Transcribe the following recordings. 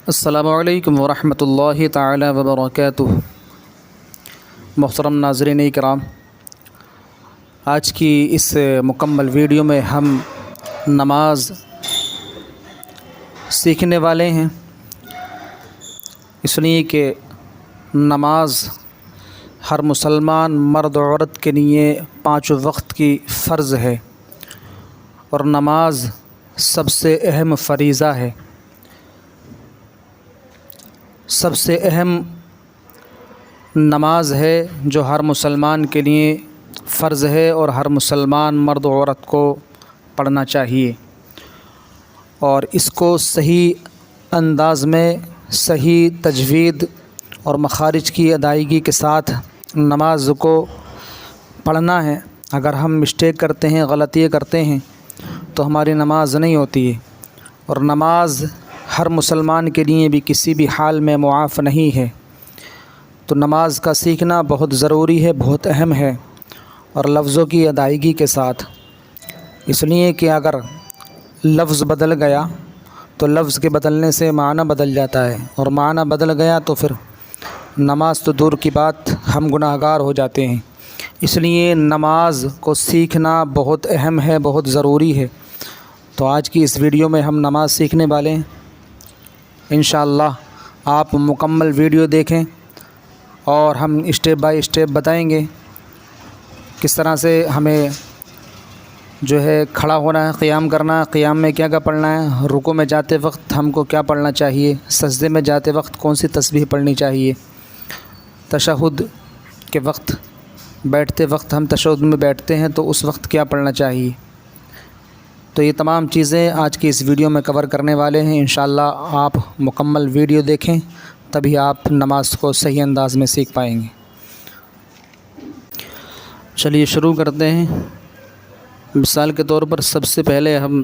السلام علیکم ورحمۃ اللہ تعالی وبرکاتہ۔ محترم ناظرین کرام، آج کی اس مکمل ویڈیو میں ہم نماز سیکھنے والے ہیں، اس لیے کہ نماز ہر مسلمان مرد و عورت کے لیے 5 وقت کی فرض ہے اور نماز سب سے اہم فریضہ ہے۔ سب سے اہم نماز ہے جو ہر مسلمان کے لیے فرض ہے اور ہر مسلمان مرد و عورت کو پڑھنا چاہیے، اور اس کو صحیح انداز میں صحیح تجوید اور مخارج کی ادائیگی کے ساتھ نماز کو پڑھنا ہے۔ اگر ہم مسٹیک کرتے ہیں، غلطیاں کرتے ہیں تو ہماری نماز نہیں ہوتی ہے، اور نماز ہر مسلمان کے لیے بھی کسی بھی حال میں معاف نہیں ہے۔ تو نماز کا سیکھنا بہت ضروری ہے، بہت اہم ہے، اور لفظوں کی ادائیگی کے ساتھ، اس لیے کہ اگر لفظ بدل گیا تو لفظ کے بدلنے سے معنی بدل جاتا ہے، اور معنی بدل گیا تو پھر نماز تو دور کی بات، ہم گناہ گار ہو جاتے ہیں۔ اس لیے نماز کو سیکھنا بہت اہم ہے، بہت ضروری ہے۔ تو آج کی اس ویڈیو میں ہم نماز سیکھنے والے ہیں۔ انشاءاللہ آپ مکمل ویڈیو دیکھیں اور ہم اسٹیپ بائی اسٹیپ بتائیں گے کس طرح سے ہمیں جو ہے کھڑا ہونا ہے، قیام کرنا ہے، قیام میں کیا پڑھنا ہے، رکوع میں جاتے وقت ہم کو کیا پڑھنا چاہیے، سجدے میں جاتے وقت کون سی تسبیح پڑھنی چاہیے، تشہد کے وقت بیٹھتے وقت ہم تشہد میں بیٹھتے ہیں تو اس وقت کیا پڑھنا چاہیے۔ تو یہ تمام چیزیں آج کی اس ویڈیو میں کور کرنے والے ہیں۔ انشاءاللہ آپ مکمل ویڈیو دیکھیں، تبھی آپ نماز کو صحیح انداز میں سیکھ پائیں گے۔ چلیے شروع کرتے ہیں۔ مثال کے طور پر سب سے پہلے ہم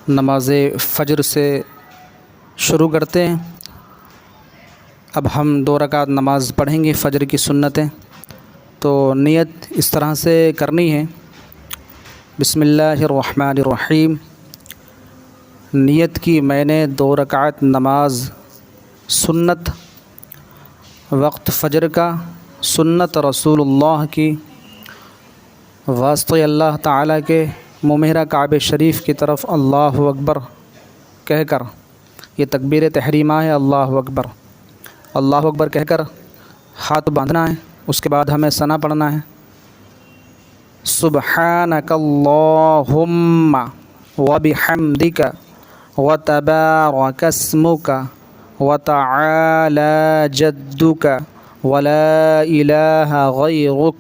نماز فجر سے شروع کرتے ہیں۔ اب ہم 2 رکعت نماز پڑھیں گے، فجر کی سنتیں۔ تو نیت اس طرح سے کرنی ہے، بسم اللہ الرحمن الرحیم۔ نیت کی میں نے 2 رکعت نماز سنت وقت فجر کا، سنت رسول اللہ کی، واسطے اللہ تعالیٰ کے، منہ میرا کعبہ شریف کی طرف اللہ اکبر کہہ کر، یہ تکبیر تحریمہ ہے، اللہ اکبر، اللہ اکبر کہہ کر ہاتھ باندھنا ہے۔ اس کے بعد ہمیں ثنا پڑھنا ہے، سبحانک اللہم وبحمدک وتبارک اسمک وتعالی جدک ولا الہ غیرک۔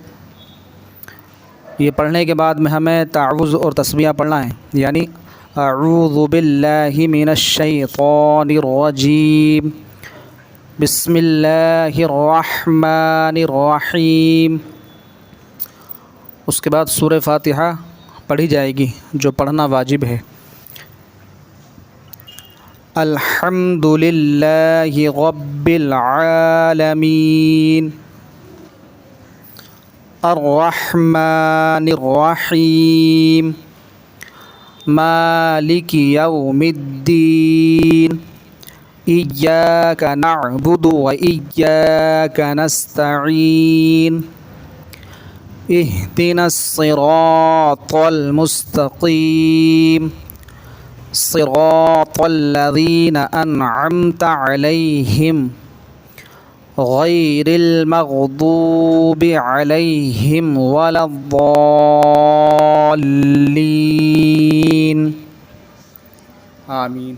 یہ پڑھنے کے بعد میں ہمیں تعوذ اور تسبیح پڑھنا ہے، یعنی اعوذ باللہ من الشیطان الرجیم، بسم اللہ الرحمن الرحیم۔ اس کے بعد سورہ فاتحہ پڑھی جائے گی، جو پڑھنا واجب ہے۔ الحمد للہ رب العالمین الرحمن الرحیم مالک یوم الدین ایاک نعبد و ایاک نستعین اہدنا الصراط المستقیم صراط الذین انعمت علیہم غیر المغضوب علیہم ولا الضالین، آمین۔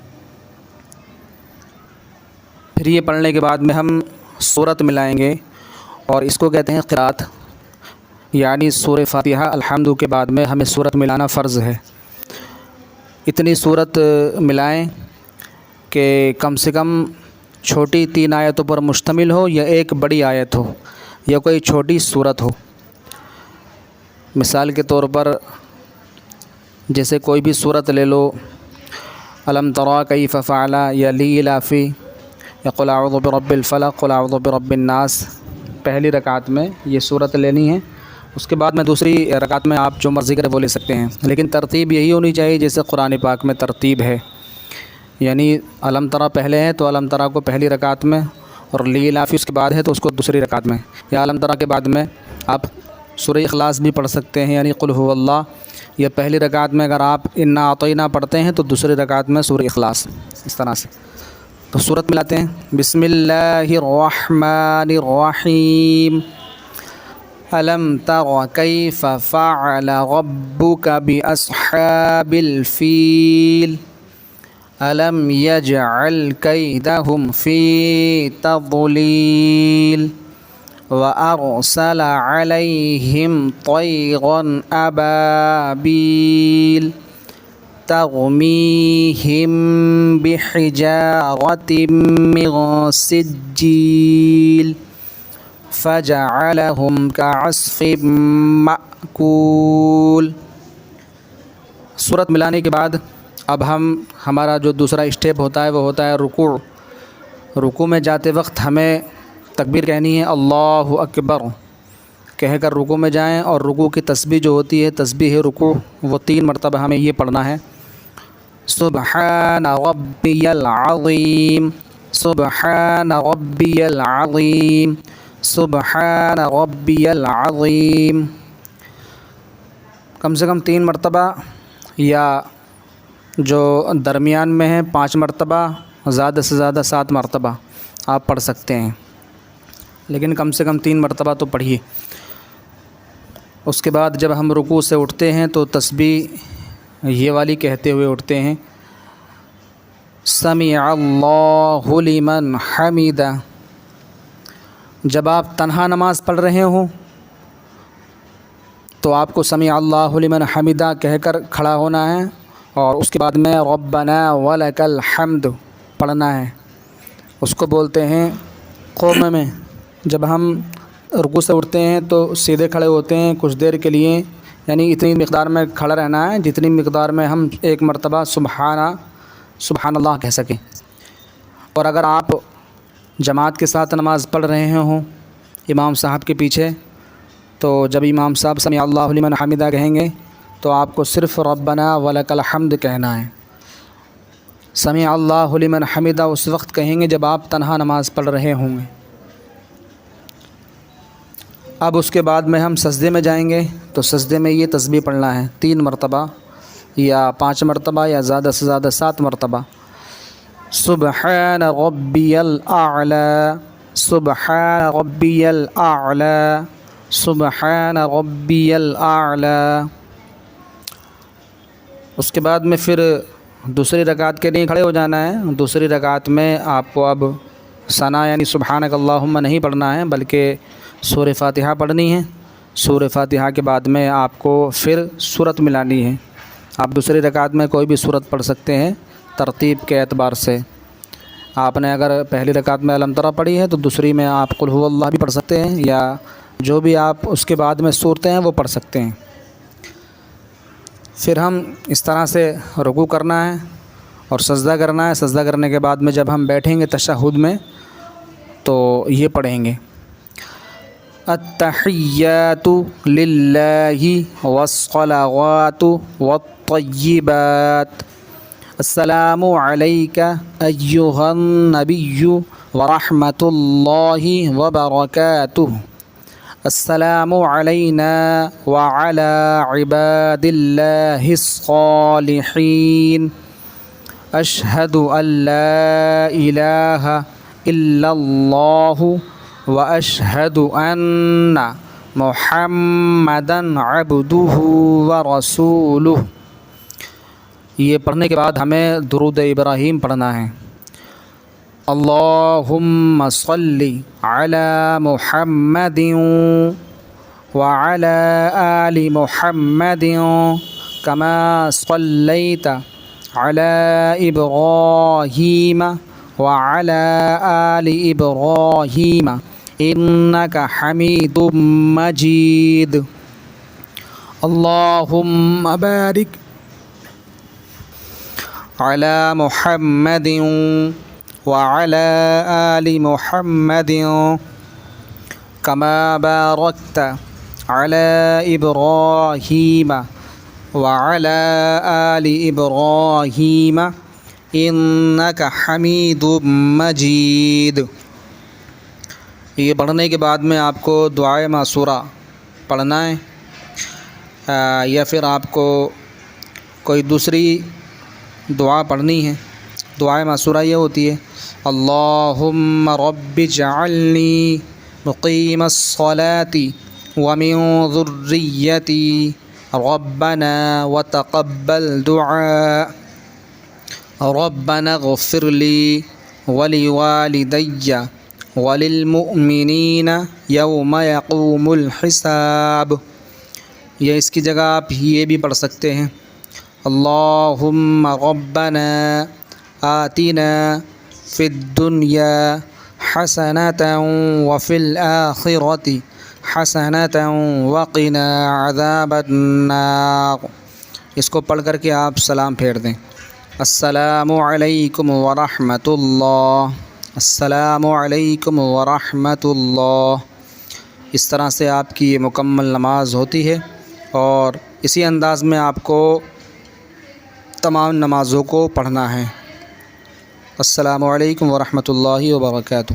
پھر یہ پڑھنے کے بعد میں ہم سورت ملائیں گے، اور اس کو کہتے ہیں قرات، یعنی سورہ فاتحہ الحمد کے بعد میں ہمیں سورت ملانا فرض ہے۔ اتنی سورت ملائیں کہ کم سے کم چھوٹی 3 آیتوں پر مشتمل ہو، یا ایک بڑی آیت ہو، یا کوئی چھوٹی سورت ہو۔ مثال کے طور پر جیسے کوئی بھی سورت لے لو، الم تری کیف فعل، یا لیلاف، یا قل اعوذ برب الفلق، قل اعوذ برب الناس، پہلی رکعت میں یہ سورت لینی ہے۔ اس کے بعد میں دوسری رکعت میں آپ جو مرضی کرے وہ لے سکتے ہیں، لیکن ترتیب یہی ہونی چاہیے جیسے قرآن پاک میں ترتیب ہے، یعنی علم ترا پہلے ہے تو علم ترا کو پہلی رکعت میں، اور لیلاف اس کے بعد ہے تو اس کو دوسری رکعت میں، یا علم ترا کے بعد میں آپ سورہ اخلاص بھی پڑھ سکتے ہیں، یعنی قل هو اللہ. یا پہلی رکعت میں اگر آپ انا اعطینہ پڑھتے ہیں تو دوسری رکعت میں سورہ اخلاص، اس طرح سے. تو سورت ملاتے ہیں. بسم اللہ الرحمن الرحیم. الم تر کیف فعل ربک باصحاب الفیل الم یجعل کیدہم فی تضلیل وأرسل عليهم طيرا أبابيل ترميهم بحجارة من سجيل فجعلهم كعصف مأكول. سورت ملانے کے بعد اب ہمارا جو دوسرا اسٹیپ ہوتا ہے وہ ہوتا ہے رکوع. رکوع میں جاتے وقت ہمیں تکبیر کہنی ہے اللہ اکبر کہہ کر رکوع میں جائیں، اور رکوع کی تسبیح جو ہوتی ہے تسبیح رکوع وہ 3 مرتبہ ہمیں یہ پڑھنا ہے. سبحان ربی العظیم، سبحان ربی العظیم، سبحان ربی العظیم، کم سے کم 3 مرتبہ، یا جو درمیان میں ہے 5 مرتبہ، زیادہ سے زیادہ 7 مرتبہ آپ پڑھ سکتے ہیں، لیکن کم سے کم 3 مرتبہ تو پڑھیے. اس کے بعد جب ہم رکوع سے اٹھتے ہیں تو تسبیح یہ والی کہتے ہوئے اٹھتے ہیں سمع اللہ لمن حمدہ. جب آپ تنہا نماز پڑھ رہے ہوں تو آپ کو سمع اللہ لمن حمدہ کہہ کر کھڑا ہونا ہے، اور اس کے بعد میں ربنا ولک الحمد پڑھنا ہے. اس کو بولتے ہیں قوم میں. جب ہم رکوع سے اٹھتے ہیں تو سیدھے کھڑے ہوتے ہیں کچھ دیر کے لیے، یعنی اتنی مقدار میں کھڑا رہنا ہے جتنی مقدار میں ہم 1 مرتبہ سبحان اللہ کہہ سکیں. اور اگر آپ جماعت کے ساتھ نماز پڑھ رہے ہوں امام صاحب کے پیچھے، تو جب امام صاحب سمع اللہ لمن حمدہ کہیں گے تو آپ کو صرف ربنا ولک الحمد کہنا ہے. سمع اللہ لمن حمدہ اس وقت کہیں گے جب آپ تنہا نماز پڑھ رہے ہوں گے. اب اس کے بعد میں ہم سجدے میں جائیں گے تو سجدے میں یہ تسبیح پڑھنا ہے 3 مرتبہ یا 5 مرتبہ یا زیادہ سے زیادہ 7 مرتبہ. سبحان ربی الاعلی، سبحان ربی الاعلی، سبحان ربی الاعلی. اس کے بعد میں پھر دوسری رکعت کے لیے کھڑے ہو جانا ہے. دوسری رکعت میں آپ کو اب ثنا یعنی سبحانک اللہم نہیں پڑھنا ہے، بلکہ سورہ فاتحہ پڑھنی ہے. سورہ فاتحہ کے بعد میں آپ کو پھر سورت ملانی ہے. آپ دوسری رکعت میں کوئی بھی سورت پڑھ سکتے ہیں ترتیب کے اعتبار سے. آپ نے اگر پہلی رکعت میں علم ترا پڑھی ہے تو دوسری میں آپ قل هو اللہ بھی پڑھ سکتے ہیں، یا جو بھی آپ اس کے بعد میں سورتیں ہیں وہ پڑھ سکتے ہیں. پھر ہم اس طرح سے رکوع کرنا ہے اور سجدہ کرنا ہے. سجدہ کرنے کے بعد میں جب ہم بیٹھیں گے تشہد میں تو یہ پڑھیں گے التحیات للہ والصلوات والطیبات السلام علیک ایہا النبی ورحمۃ اللہ وبرکاتہ السلام علینا وعلی عباد اللہ الصالحین اشہد ان لا الہ الا اللہ واشہد ان محمدا عبدہ ورسولہ. یہ پڑھنے کے بعد ہمیں درود ابراہیم پڑھنا ہے. اللہم صلی علی محمد وعلی آل محمد کما صلیت علی ابراہیم وعلی آل ابراہیم انک حمید مجید. اللہم بارک علی محمد وعلی آل محمد کما بارکت علی ابراہیم وعلی آل ابراہیم إنك حميد مجيد۔ یہ پڑھنے کے بعد میں آپ کو دعائے معصورہ پڑھنا ہے، یا پھر آپ کو کوئی دوسری دعا پڑھنی ہے۔ دعائے معصورہ یہ ہوتی ہے: اللہم رب اجعلنی مقیم الصلاة ومن ذریتی ربنا وتقبل دعاء ربنا اغفر لی ولوالدی وللمؤمنین یوم یقوم الحساب۔ یا اس کی جگہ آپ یہ بھی پڑھ سکتے ہیں: اللہم ربنا آتنا فی الدنیا حسنۃ وفی الآخرۃ حسنۃ وقنا عذاب النار۔ اس کو پڑھ کر کے آپ سلام پھیر دیں: السلام علیکم ورحمۃ اللہ، السلام علیکم ورحمۃ اللہ۔ اس طرح سے آپ کی یہ مکمل نماز ہوتی ہے، اور اسی انداز میں آپ کو تمام نمازوں کو پڑھنا ہے۔ السلام علیکم ورحمۃ اللہ وبرکاتہ۔